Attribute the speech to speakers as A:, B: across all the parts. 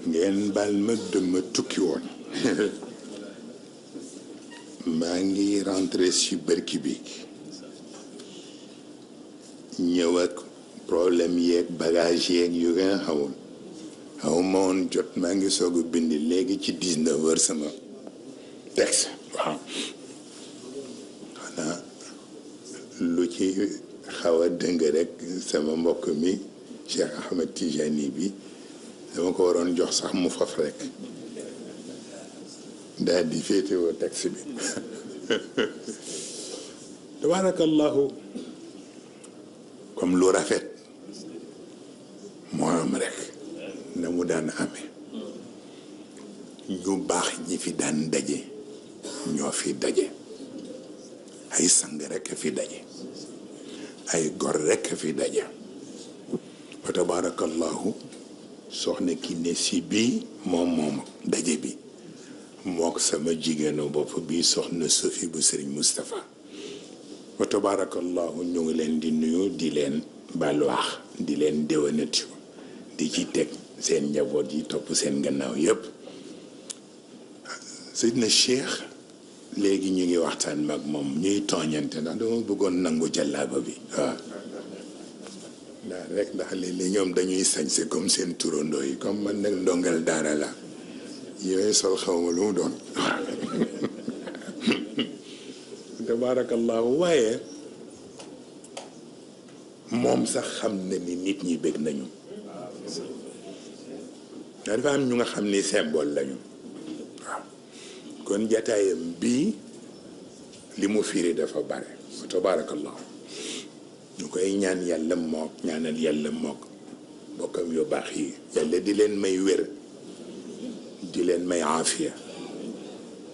A: ngeen bal ma dama tukki woon maa ngi rentré ci bërki bi ñëw ak problème yeeg bagage yeeg yu ngeen xamul xaw ma woon jot maa ngi soog a bind léegi ci 19 heures sama texte waaw xanaa lu ci xaw a dëng rek sama mbokk mi Cheikh Ahmed Tijani bi dama ko waroon jox sax mu faf rek daal di féetewoo texte bi tabarakallahu comme lu rafet moo am rek na mu daan amee ñu baax ñi fi daan daje ñoo fi daje ay sang rek a fi daje ay gor rek a fi daje fa tabarakallahu soxna ki ne si bii moom daje bi mook sama jigéenu bopp bi soxna Sophie bu Serigne Moustapha wa tabarakallahu ñu ngi leen di nuyu di leen balwaax di leen déwénati di ci teg seen njaboot yi topp seen gannaaw yépp Seydina Cheikh léegi ñu ngi waxtaan mag moom ñuy tooñante ndax dama bëggoon nangu jàllaaba bi waaw ndax léeg-léeg ñoom dañuy sañse comme seen turandoo yi comme man nag ndongal daara la yooyu sol xawma lu mu doon tabarakallahu waaye moom sax xam na ni nit ñi bëgg nañu dafa am ñu nga xam ni symbole lañu waaw kon jataayam bii li mu firi dafa bare tabarakallahu ñu koy ñaan yàlla mook ñaanal yàlla mook bokkam yu baax yi yàlla di leen may wér di leen may aafiya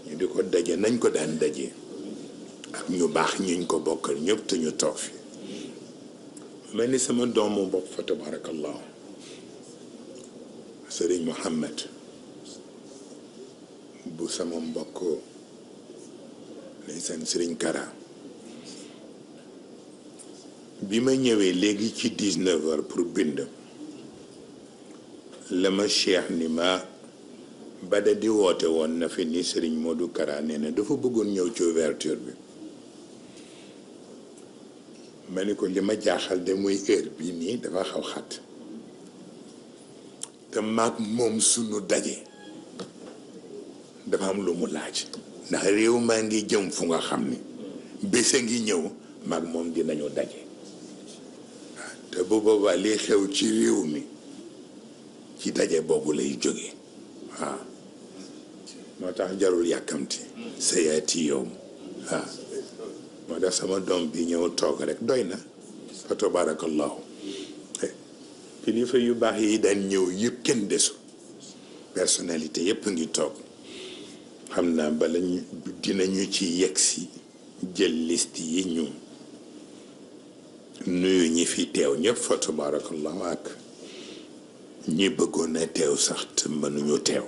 A: ñu di ko daje nañ ko daan daje ak ñu baax ñuñ ko bokkal ñëpp te ñu toog fi mel ni sama doomu bopp fa tabarakallahu sëriñ Muhammad bu sama mbokk ndeysaan sëriñ Kara bi ma ñëwee léegi ci 19 heures pour bind la ma cheikh ni ma bada di woote woon na fi ni Serigne Modou Kara nee na dafa bëggoon ñëw ci ouverture bi ma ni ko li ma jaaxal de muy heure bi nii dafa xaw xat te maag moom sunu daje dafa am lu mu laaj ndax réew maa ngi jëm fu nga xam ni bés a ngi ñëw maag moom dinañu daje te bu boobaa li xew ci réew mi ci daje boobu lay jóge waaw moo tax jarul yàkkamti sayaati yow waaw moo tax sama doom bi ñëw toog rek doy na fa tabarakallahu kilifa yu baax yi daan ñëw yëpp kenn desu personnalité yëpp ngi toog xam naa bala ñu dinañu ci yegg si jël liste yi ñu nuyu ñi fi teew ñëpp fa tabarakallahu ak ñi bëggoon a teew sax te mënuñu teew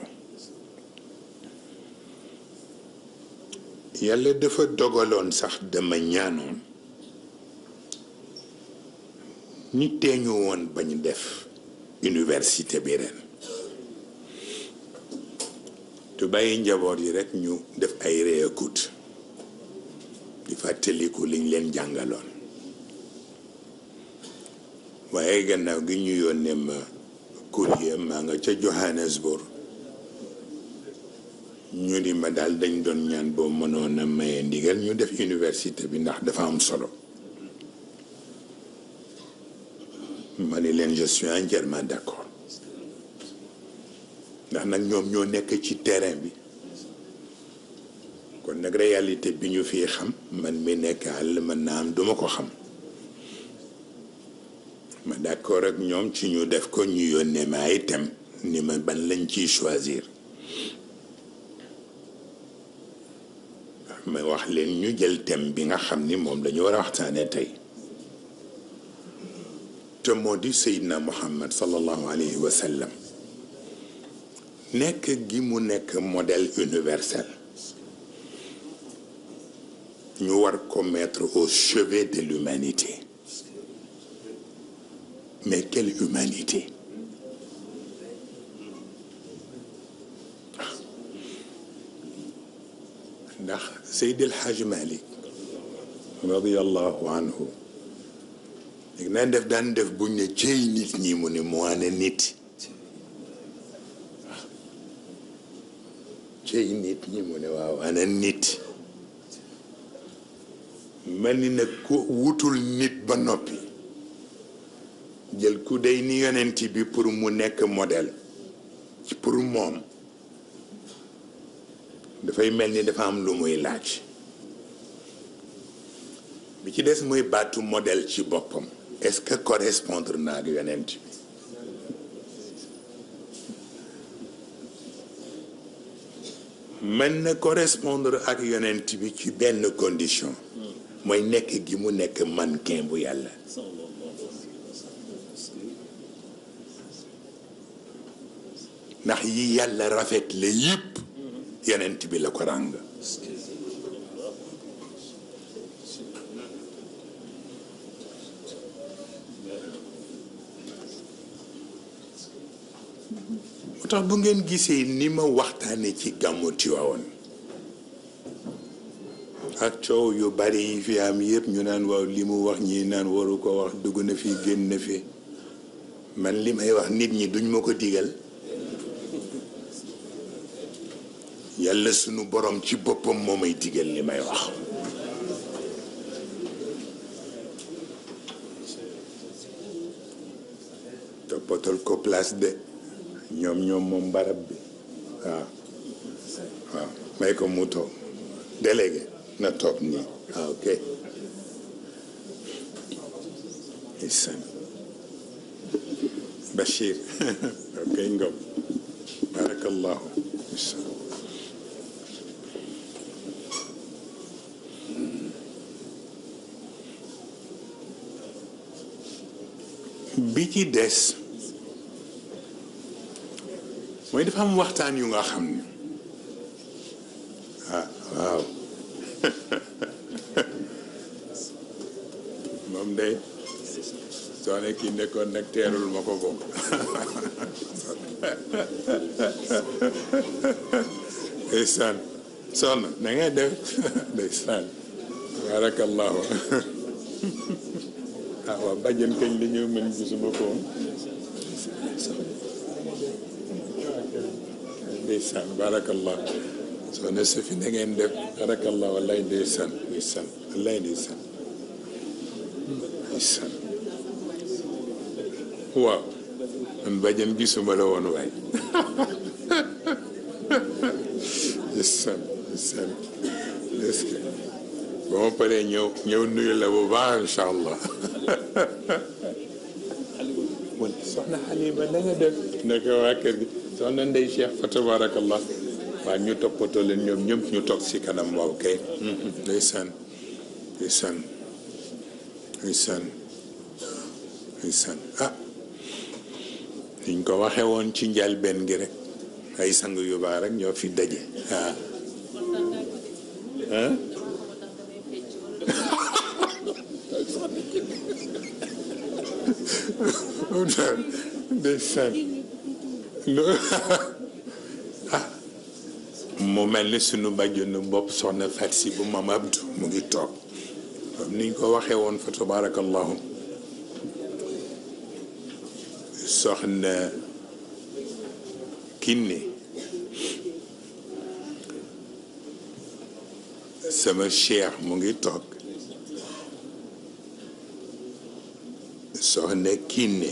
A: yàlla dafa dogaloon sax dama ñaanoon ni teeñu woon bañ def université bi ren te bàyyi njaboot yi rekk ñu def ay réécoute di fàttaliku liñ leen jàngaloon waaye gannaaw gi ñu yónnee ma courrier maa nga ca Johannesburg ñu di ma daal dañ doon ñaan boo mënoon a maye ndigal ñu def université bi ndax dafa am solo ma ni leen je suis entièrement d'accord ndax nag ñoom ñoo nekk ci terrain bi kon nag réalité bi ñu fii xam man mi nekk àll mën naa am duma ko xam ma d'accord ak ñoom ci ñu def ko ñu yónnee ma ay thème ni ma ban lañ ciy choisir ma wax leen ñu jël thème bi nga xam ni moom lañu war a waxtaanee tey te moo di Seydina Muhammad sallallahu alayhi wa sallam nekk gi mu nekk modèle universel ñu war ko mettre au chevet de l'humanité. Mais quelle humanité! ndax Seydil Hadj Malick radiyallahu anhu léegi naa daan def buñ ne cëy nit ñi mu ne mu wane nit cëy nit ñi mu ne waaw ana nit mel ni nag ku wutul nit ba noppi jël ku day ni yonent bi pour mu nekk modèle ci pour moom dafay mel ni dafa am lu muy laaj bi ci des muy baatu modèle ci boppam est-ce que correspondre na ak yonent bi mën na correspondre ak yonent bi ci benn condition mooy nekk gi mu nekk mannequin bu yàlla ndax yi yàlla rafet la yëpp yonent bi la ko ràng moo tax bu ngeen gisee ni ma waxtaane ci gàmmu Tiwaawan ak coow yu bari yi fi am yëpp ñu naan waaw li mu wax ñi naan waru ko wax dugg na fi génn na fi man li may wax nit ñi duñ ma ko digal yàlla sunu borom ci boppam moo may digal li may wax toppatal ko place de ñoom moom barab bi waaw waaw may ko mu toog délégué na toog nii waaw ok isan Bachir ok Ngom barakallahu isan bi ci des mooy dafa am waxtaan yu nga xam ne waaw moom day soo ne kii nekkoon nag teerul ma ko bokk ndeysaan sonn na nga def ndeysaan barakallahu waaw bàjjen kañ li ñëw mën gisuma ko ndeysaan barakallah soxna Safi na ngeen def barakallah wallaay ndeysaan ndeysaan wallaay ndeysaan ndeysaan waaw man bàjjen gisuma la woon waay ndeysaan ndeysaan est-ce ba ma paree ñëw nuyu la bu baax incha allah wala soxna Halima na nga def naka waa kër gi soxna Ndey Cheikh fa tabarakallah waa ñu toppatoo leen ñoom ñëpp ñu toog si kanam waaw kay ndeysaan ndeysaan ndeysaan ndeysaan niñ ko waxee woon ci njëlbéen gi rek ay sang yu baax rek ñoo fi daje ndeysaan mu mel ni sunu bàjjenu bopp soxna Fat Si bu Mam Abdou mu ngi toog comme niñ ko waxee woon fa tabarakallahu soxna Kiné sama cheikh mu ngi toog soxna Kiné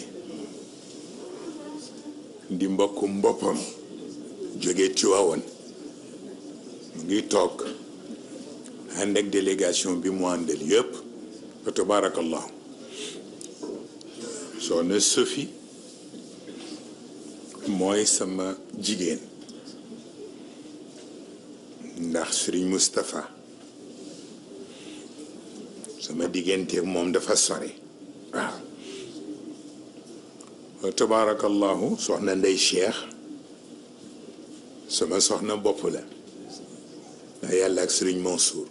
A: di mbokkum boppam jóge Tiwaawan mu ngi toog ànd ak délégation bi mu àndal yëpp fa tabarakallah soxna Sophie mooy sama jigéen ndax Serigne Moustapha sama diggante moom dafa sore waaw tabarakallahu soxna Ndey Cheikh sama soxna bopp la ndax yàlla ak Sëriñ Mansour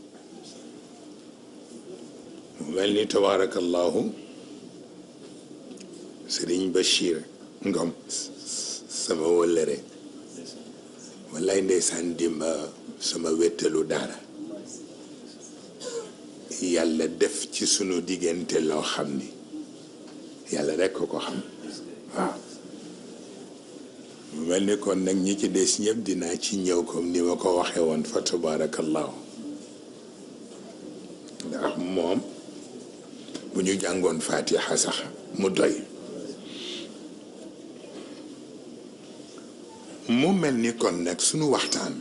A: mu mel ni tabarakallahu Sëriñ Bachir Ngom sama wëllëre wallaay ndeysaan dimba sama wéttalu daara yàlla def ci sunu diggante loo xam ni yàlla rekk ko xam waaw mu mel ni kon nag ñi ci des ñëpp dinaa ci ñëw comme ni ma ko waxee woon fa tabarakallahu ndax moom bu ñu jàngoon fatiha sax mu doy mu mel ni kon nag sunu waxtaan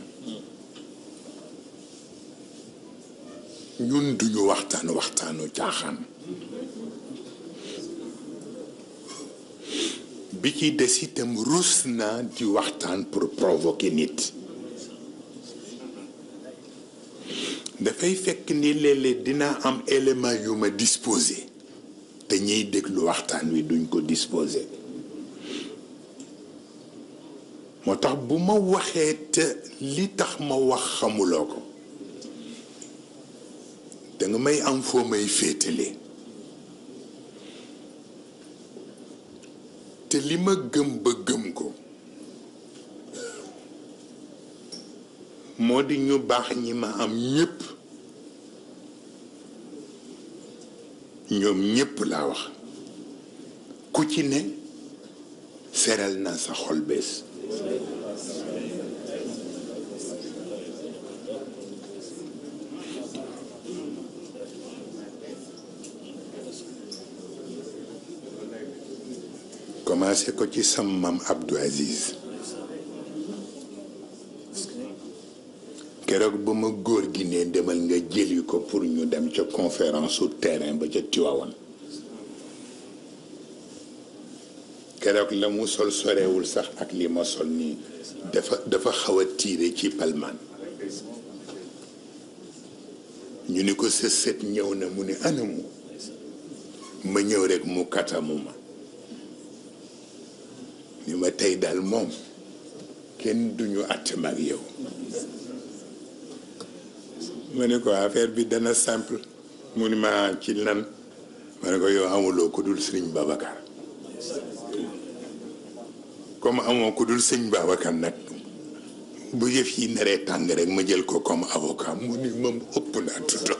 A: ñun duñu waxtaanu caaxaan bi ci des itam rus naa di waxtaan pour provoquer nit dafay fekk ni léeg-léeg dina am élément yu ma disposé te ñiy déglu waxtaan wi duñ ko disposé moo tax bu ma waxee te li tax ma wax xamuloo ko danga may am foo may féetale te li ma gëm ba gëm ko moo di ñu baax ñi ma am ñépp ñoom ñépp laa wax ku ci ne seral naa sa xol bees commencé ko ci sam maam Abdou Aziz keroog ba ma góor gi ne demal nga jëli ko pour ñu dem ca conférence su terrain ba ca Tiwaawan keroog la mu sol sorewul sax ak li ma sol nii dafa xaw a tiire ci palmaan ñu ni ko sa sët ñëw na mu ne anamu ma ñëw rek mu katamu ma ni ma tey daal moom kenn duñu àtt mag yow ma ne ko affaire bi dana simple mu ni ma ci lan ma ne ko yow amuloo ku dul sëriñ Babacar comme amoo ku dul sëriñ Babacar nag bu yëf yi naree tàng rek ma jël ko comme avocat mu ni moom ëpp naa tuto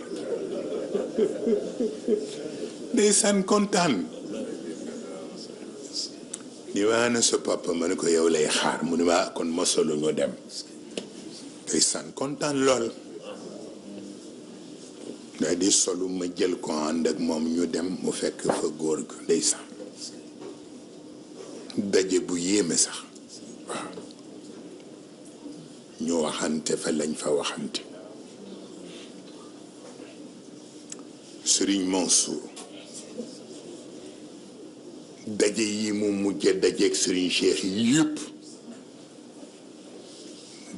A: ndeysaan kontaan ni ma ana sa papa ma ne ko yow lay xaar mu ni ma kon ma solo ñu dem ndeysaan kontaan lool daa di solu ma jël ko ànd ak moom ñu dem mu fekk fa góor ga ndeysaan daje bu yéeme sax waaw ñu waxante fa lañ fa waxante Serigne Mansour daje yi mu mujje dajeeg Serigne Cheikh yépp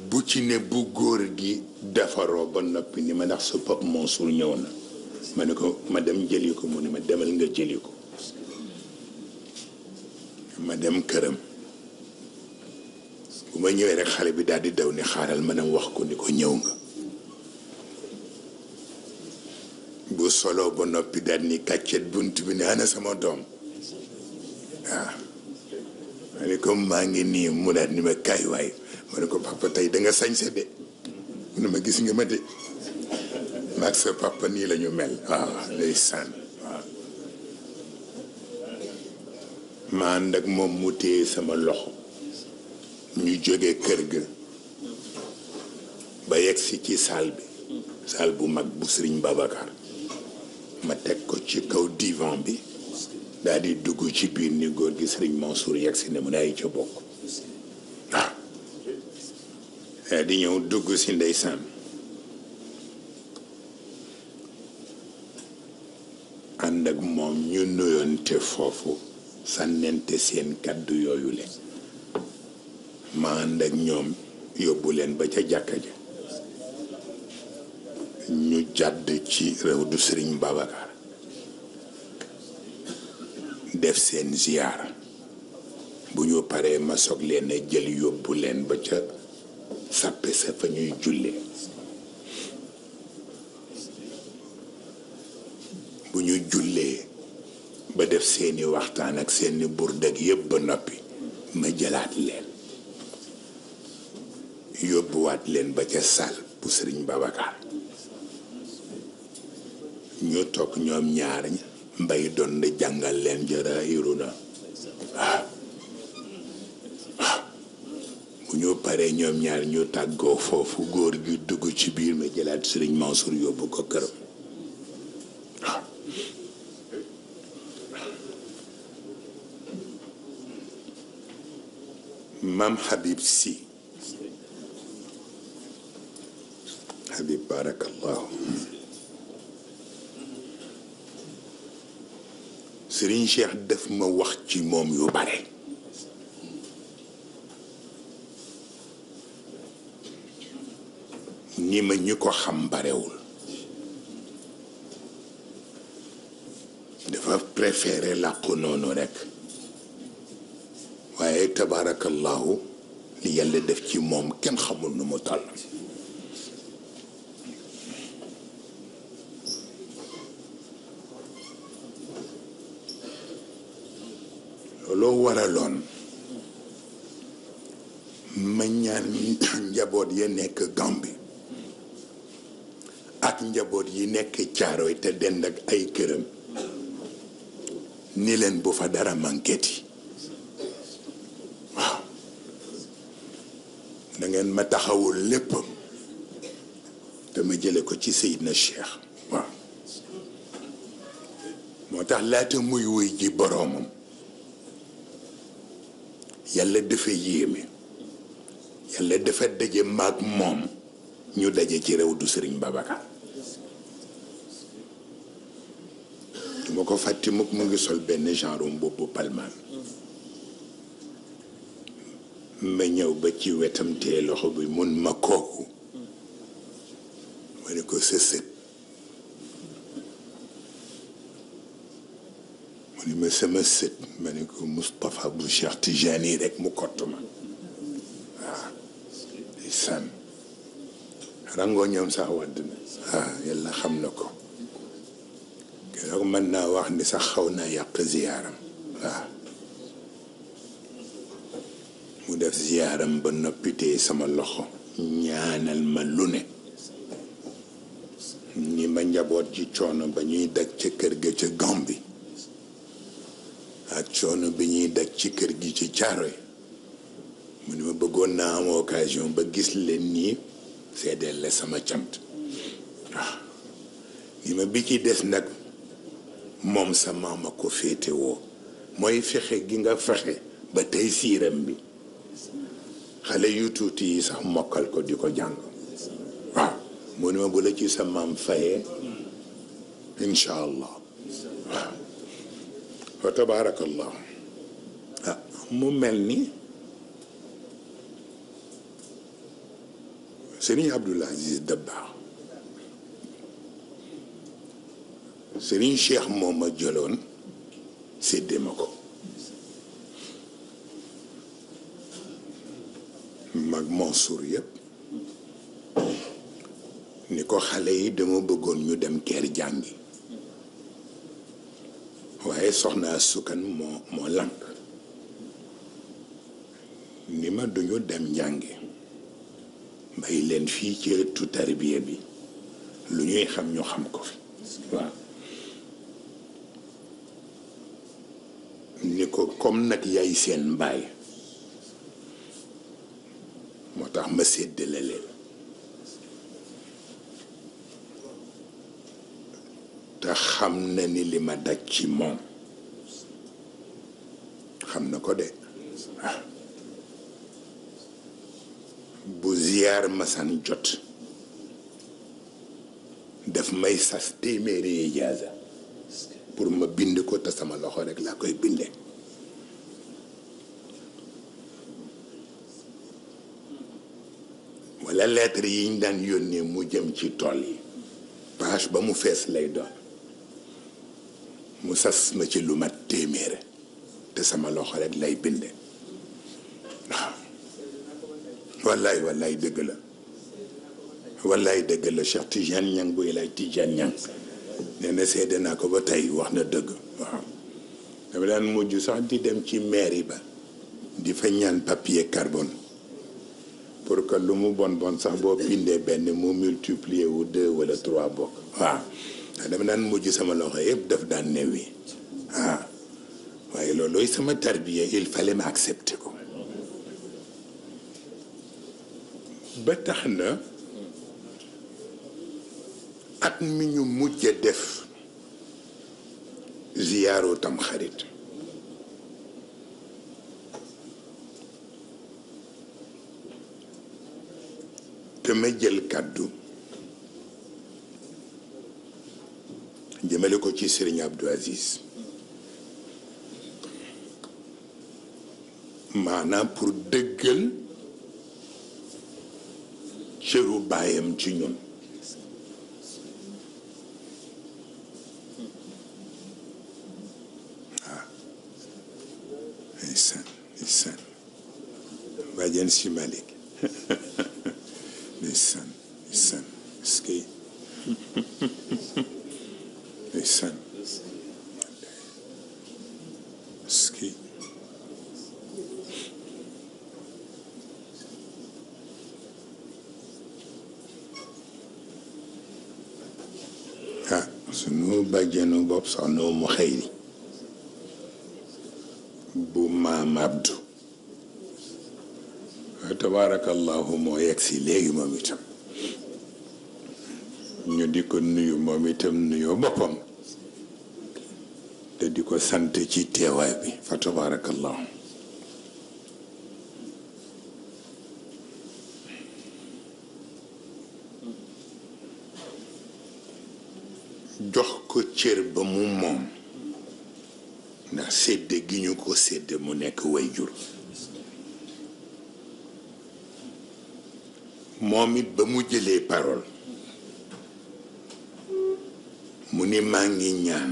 A: bu ci ne bu góor gi defaroo ba noppi ni ma ndax sa pap Mansour ñëw na ma ne ko ma dem jëli ko mu ne ma demal nga jëli ko ma dem këram bu ma ñëwee rek xale bi daal di daw ni xaaral ma dem wax ko ni ko ñëw nga bu solo ba noppi daal ni kàccet bunt bi ne ana sama doom waaw ma ne ko maa ngi nii mu daal ni ma kaay waay ma ne ko papa tey da nga sañse de mu ne ma gis nga ma de maag sa papa nii la ñu mel waaw ndeysaan waaw ma ànd ak moom mu téye sama loxo ñu jóge kër ga ba yegg si ci salle bi salle bu mag bu Sëriñ Babacar ma teg ko ci kaw divan bi daal di dugg ci biir ni góor gi Sëriñ Mansour yegg si ne mu day ca bokk waaw di ñëw dugg si ndeysaan ànd ak moom ñu nuyoonte foofu sànnente seen kàddu yooyu leen ma ànd ak ñoom yóbbu leen ba ca jàkka ja ñu jàdd ci réew du Sëriñ Babacar def seen ziyaara bu ñu paree ma soog leen a jël yóbbu leen ba ca sàppe sa fa ñuy jullee bu ñu jullee ba def seeni waxtaan ak seeni burdag yépp ba noppi ma jëlaat leen yóbbuwaat leen ba ca salle bu Sëriñ Babacar ñu toog ñoom ñaar mbay doon na jàngal leen Jaraa'iruna waaw bu ñu paree ñoom ñaar ñu tàggoo foofu góor gi dugg ci biir ma jëlaat sëriñ Mansour yóbbu ko këram waaw maam Habib Sy Habib barakallahu Serigne Cheikh daf ma wax ci moom yu bare ni ma ñi ko xam barewul dafa préféré làqu noonu rekk waaye tabarakallahu li yàlla def ci moom kenn xamul nu mu toll looloo waraloon ma ñaan njaboot ya nekk Gambie ak njaboot yi nekk Caaroy te dend ak ay këram ni leen bu fa dara manquéti waaw da ngeen ma taxawul lépp te ma jële ko ci Seydina Cheikh waaw moo tax laata muy wuy ji boroomam yàlla dafa yéeme yàlla dafa daje maag moom ñu daje ci réew du Sëriñ Babacar du ma ko fàtte mukk mu ngi sol benn genre mbubbu palmaan ma ñëw ba ci wetam tee loxo bi mun ma kooku ma ne ko sësët mu ne ma sama sët ma ne ko Moustapha bu Cheikh Tijani rek mu kott ma waaw di sànn rangoo ñoom sax wadd na waaw yàlla xam na ko keroog mën naa wax ni sax xaw naa yàq ziyaaram waaw mu def ziyaaram ba noppitee sama loxo ñaanal ma lu ne ni ma njaboot ci coono ba ñuy daj ca kër ga ca Gambie ak coono bi ñuy daj ci kër gi ci Caaroy mu ni ma bëggoon naa am occasion ba gis leen nii seedeel la sama cant waaw ni ma bi ci des nag moom sa maama ko féete woo mooy fexe gi nga fexe ba tey siiram bi xale yu tuuti yi sax mokkal ko di ko jàng waaw mu ni ma bu la ci sa maam fayee incha allah waaw wa tabaarakallah ah mu mel ni Serigne Abdoul Aziz Dabakh Serigne Cheikh moo ma jëloon séddee ma ko mag Mansour yëpp ni ko xale yi dama bëggoon ñu dem Keer jàngi waaye soxna Sukan moo lànk ni ma duñu dem njàngi bay leen fii ci ëttu tarbiya bi lu ñuy xam ñu xam ko fi waaw ni ko comme nag yaay seen mbaay moo tax ma séddale leen te xam na ni li ma daj ci moom xam na ko de waaw bu ziyaar masan jot daf may sas téeméeri ijaaza pour ma bind ko te sama loxo rek laa koy bindee walla lettre yi ñu daan yónnee mu jëm ci tool yi page ba mu fees lay doon mu sas ma ci lu mat téeméer te sama loxo rek lay bindee waaw wallaay wallaay dëgg la wallaay dëgg la Cheikh Tidiane Niang buy lay Tidiane Niang nee na seede naa ko ba tey wax na dëgg waaw dama daan mujj sax di dem ci mairie ba di fa ñaan papier carbone pour que lu mu bon bon sax boo bindee benn mu multiplier wu 2 wala 3 bokk waaw dama daan mujj sama loxo yëpp daf daan newi waaye loolooy sama tarbiya il fallait ma accepter ko ba tax na at mi ñu mujj a def ziyaaru tam xarit te ma jël kàddu jëmale ko ci Serigne Abdou Aziz maanaam pour dëggal cëru baayam ci ñun ndeysaan bàjjen si Malick ndeysaan est-ce que ndeysaan est-ce que sunu bàjjenu bopp soxna mu xëyri bu maam Abdou tabaarakallahu moo yegg si léegi moom itam ñu di ko nuyu moom itam nuyoo boppam te di ko sant ci teewaay bi fa tabaarakallahu jox ko cër ba mu moom ndax sédde gi ñu ko sédde mu nekk way jur moom it ba mu jëlee parole mu ni maa ngi ñaan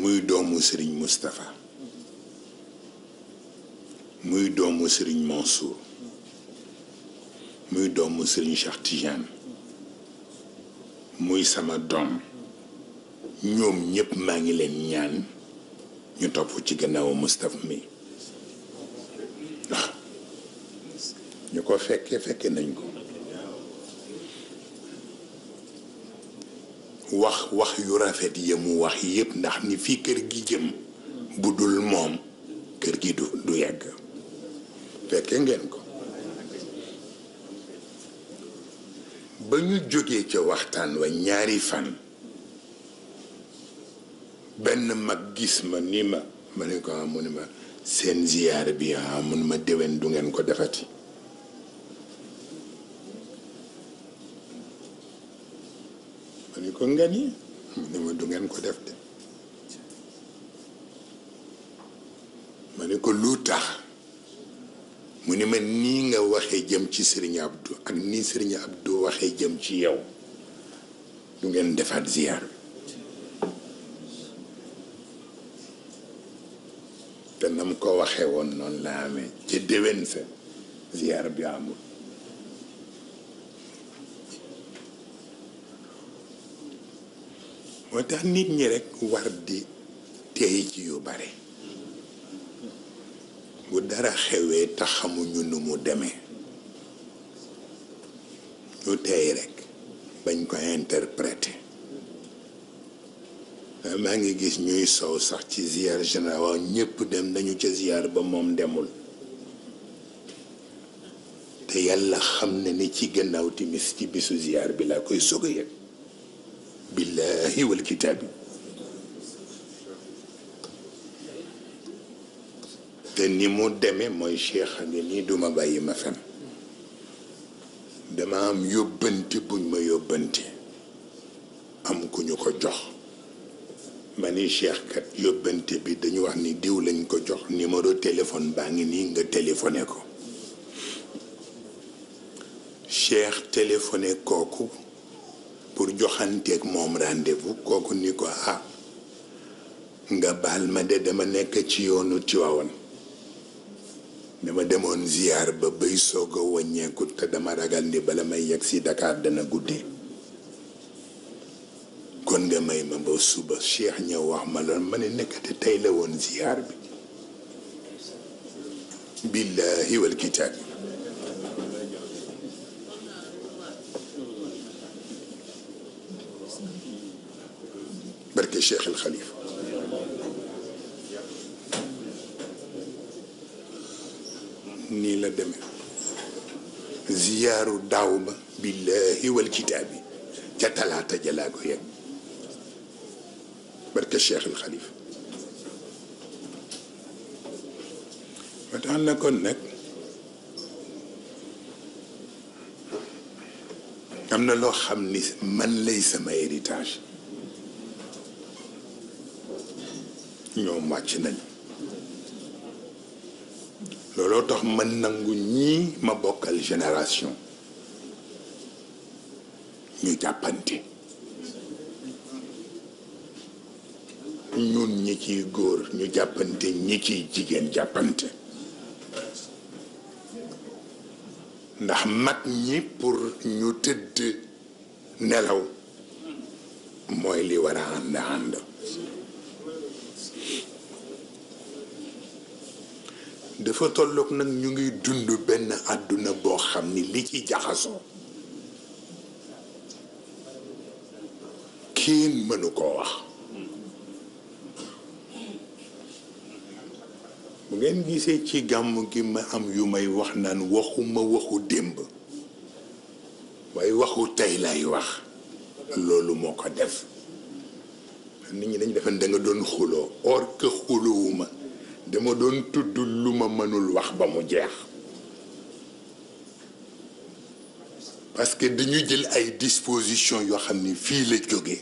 A: muy doomu Serigne Moustapha muy doomu Serigne Mansour muy doomu Serigne Cheikh Tidiane muy sama doom ñoom ñépp maa ngi leen ñaan ñu topp ci gannaawu Moustapha mi ndax ñu ko fekke nañ ko wax yu rafet ya mu wax yépp ndax ni fii kër gi jëm bu dul moom kër gi du yegg fekke ngeen ko ba ñu jógee ca waxtaan wa ñaari fan benn mag gis ma ni ma ne ko mu ne ma seen ziyaar bi mu ne ma déwén du ngeen ko defati ma ne ko nga ni mu ne ma du ngeen ko def de ma ne ko lu tax mu ni ma nii nga waxee jëm ci Serigne Abdou ak nii Serigne Abdou waxee jëm ci yow du ngeen defaat ziyaar bi te nam ko waxee woon noonu la amee ci déwén sa ziyaar bi amul moo tax nit ñi rekk war di teey ci yu bare bu dara xewee te xamuñu nu mu demee ñu teey rekk bañ ko interpréter maa ngi gis ñuy sow sax ci ziyaar général waaw ñépp dem nañu ca ziyaar ba moom demul te yàlla xam na ni ci gannaaw timis ci bisu ziyaar bi laa koy soog a yëg billaahi wal kitaabi te ni mu demee mooy cheikh a ngi nii duma bàyyi ma fen dama am yóbbante buñ ma yóbbante am ku ñu ko jox ma ni cheikh kat yóbbante bi dañu wax ni diw lañ ko jox numéro téléphone baa ngi nii nga téléphoné ko cheikh téléphoné kooku pour joxanteeg moom rendez-vous kooku ni ko nga baal ma de dama nekk ci yoonu Tiwaawan dama demoon ziyaar ba bay soog a wàññeeku te dama ragal ni bala may yegg si Dakar dana guddee kon nga may ma ba suba Cheikh ñëw wax ma loolu ma ne nekkate tey la woon ziyaar bi billaahi wal kitaab nii la demee ziyaaru daaw ba billahi wal kitaabi ca talaata jalaa ko yegg barke Cheikh al Khalifa ba tax na kon nag am na loo xam ni man lay sama héritage ñoom wàcc nañ looloo tax man nangu ñii ma bokkal génération ñu jàppante ñun ñi ciy góor ñu jàppante ñi ciy jigéen jàppante ndax mag ñi pour ñu tëdd nelaw mooy li war a ànd dafa tolloog nag ñu ngi dund benn àdduna boo xam ni li ci jaxasoo kenn mënu koo wax bu ngeen gisee ci gàmm gi ma am yu may wax naan waxuma waxu démb waaye waxu tey lay wax loolu moo ko def nit ñi dañ defen da nga doon xuloo or que xuloowuma dama doon tudd lu ma mënul wax ba mu jeex parce que dañu jël ay dispositions yoo xam ni fii la jóge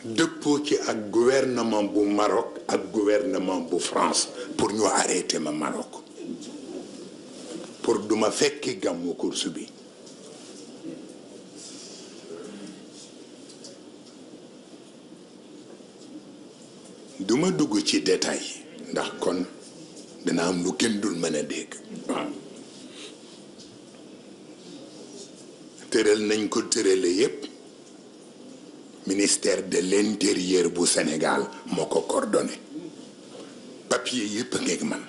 A: dëppoo ci ak gouvernement bu Maroc ak gouvernement bu France pour ñu arrêter ma Maroc pour duma fekki gàmmu course bi duma dugg ci détail ndax kon dana am lu kenn dul mën a dégg waaw tëral nañ ko tërale yépp ministère de l'intérieur bu Sénégal moo ko coordonné papier yépp a ngeeg man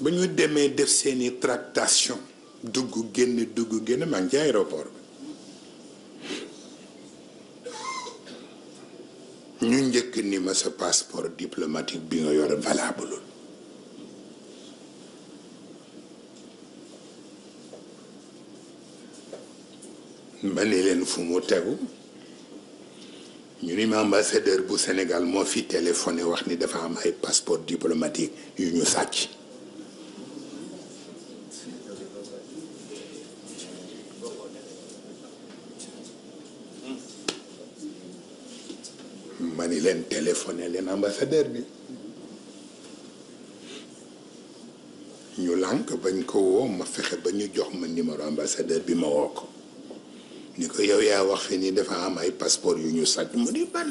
A: ba ñu demee def seeni tractation dugg génn maa ngi ci aéroport bi ñu njëkk ni ma sa passeport diplomatique bi nga yor valable ma ne leen fu mu tegu ñu ni ma ambassadeur bu Sénégal moo fi téléphoné wax ni dafa am ay passeport diplomatique yu ñu sàcc ma ni leen téléphoné leen ambassadeur bi ñu lànk bañ ko woo ma fexe ba ñu jox ma numéro ambassadeur bi ma woo ko ni ko yow yaa wax fi ni dafa am ay passeport yu ñu sàcc mu di ban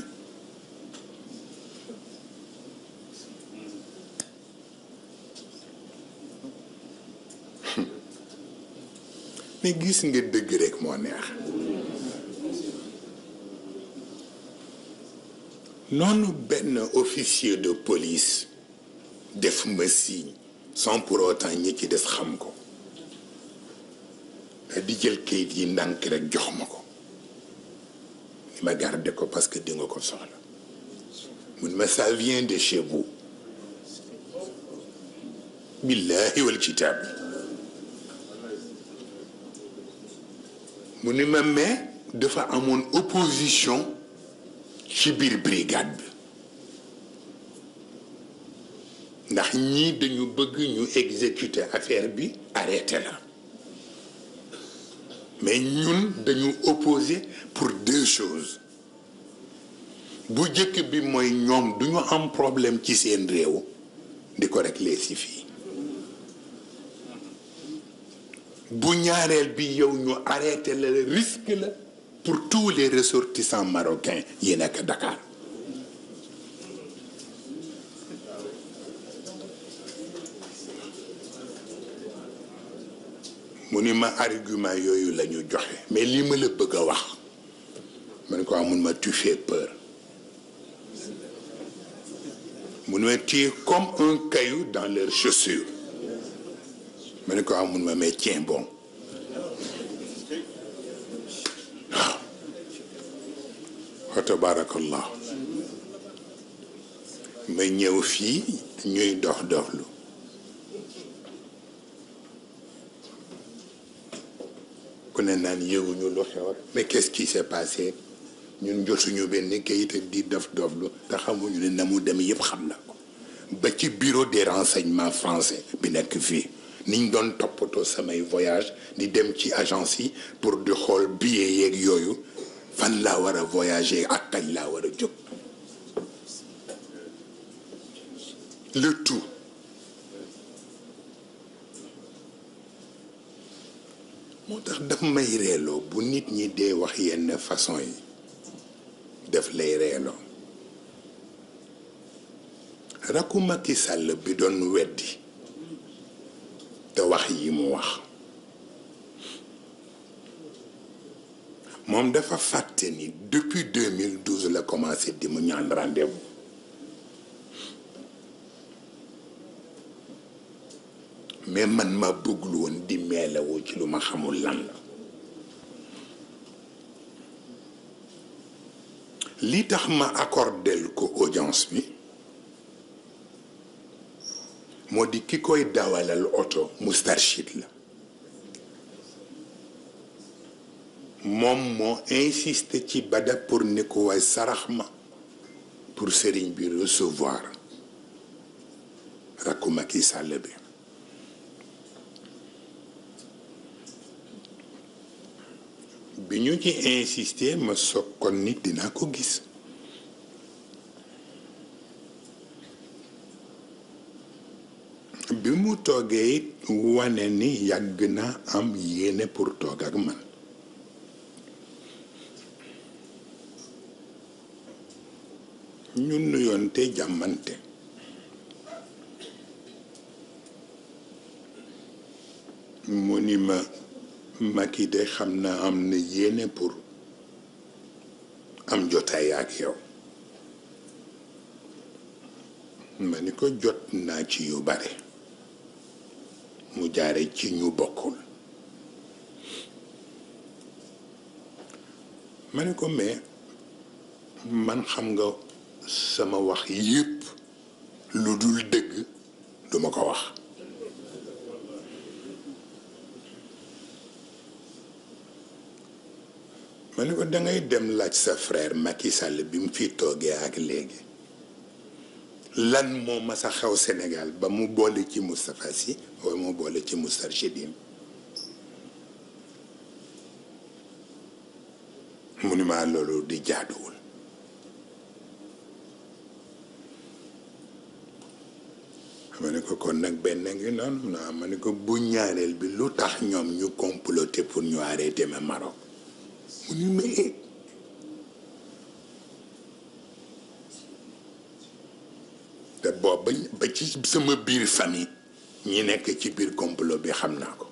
A: mais gis nga dëgg rek moo neex noonu benn officier de police def ma signe sans pour autant ñi ci des xam ko di jël kayit yi ndànk rek jox ma ko ni ma garder ko parce que di nga ko soxla mun ma ça vient de chez vous billahi wal kitaab mu ni ma mais dafa amoon opposition ci biir brigade bi ndax ñii dañu bëgg ñu exécuter affaire bi arrêté la mais ñun dañu opposé pour deux choses bu jëkk bi mooy ñoom duñu am problème ci seen réew di ko régler si fii bu ñaareel bi yow ñu arrêté la risque la pour tous les ressortissants marocains yi nekk Dakar mu ni ma argument yooyu la ñu joxe mais li ma la bëgg a wax man ko amun ma tu fais peur mu ne ma tu es comme un caillou dans leurs chaussures ma ne ko amun ma mais tiens bon waaw wa tabarakallah ma ñëw fii ñuy dox doxlu ku ne naan yëguñu lu xew mais qu'est-ce qui s'est passé ñun jotuñu benn kayit ak di def doflu te xamuñu ne na mu dem yëpp xam na ko ba ci bureau des renseignements français bi nekk fii niñ doon toppatoo samay voyage di dem ci agence yi pour di xool billet yeeg yooyu fan laa war a voyager ak kañ laa war a jóg le tout moo tax daf may reeloo bu nit ñi dee wax yenn façon yi def lay reeloo rakku Macky Sall bi doon weddi te wax yi mu wax moom dafa fàtte ni depuis 2012 la commencé di mu ñaan rendez-vous mais man ma bëggul woon di meelawoo ci lu ma xamul lan la li tax ma accordel ko audience bi moo di ki koy dawalal oto Moustarchid la moom moo insisté ci Bada pour ni ko waay sarax ma pour sëriñ bi recevoir rakku Macky Sall bi bi ñu ci insisté ma soog kon nit dinaa ko gis bi mu toogee wane ni yàgg naa am yéene pour toog ak man ñu nuyoonte jàmmante mu ni ma Macky de xam na am na yéene pour am jotaay ak yow ma ni ko jot naa ci yu bare mu jaare ci ñu bokkul ma ni ko mais man xam nga sama wax yépp lu dul dëgg duma ko wax ma ni ko dangay dem laaj sa frère Macky Sall bi mu fi toogee ak léegi lan moo mas a xew Sénégal ba mu boole ci Moustapha Sy wala mu boole ci Moustarchidine mu ni ma loolu di jaaduwul ma ne ko kon nag benn ngi noonu non ma ne ko bu ñaareel bi lu tax ñoom ñu comploter pour ñu arrêter ma Maroc mu ni ma te boobu ba ci sama biir famille ñi nekk ci biir complot bi xam naa ko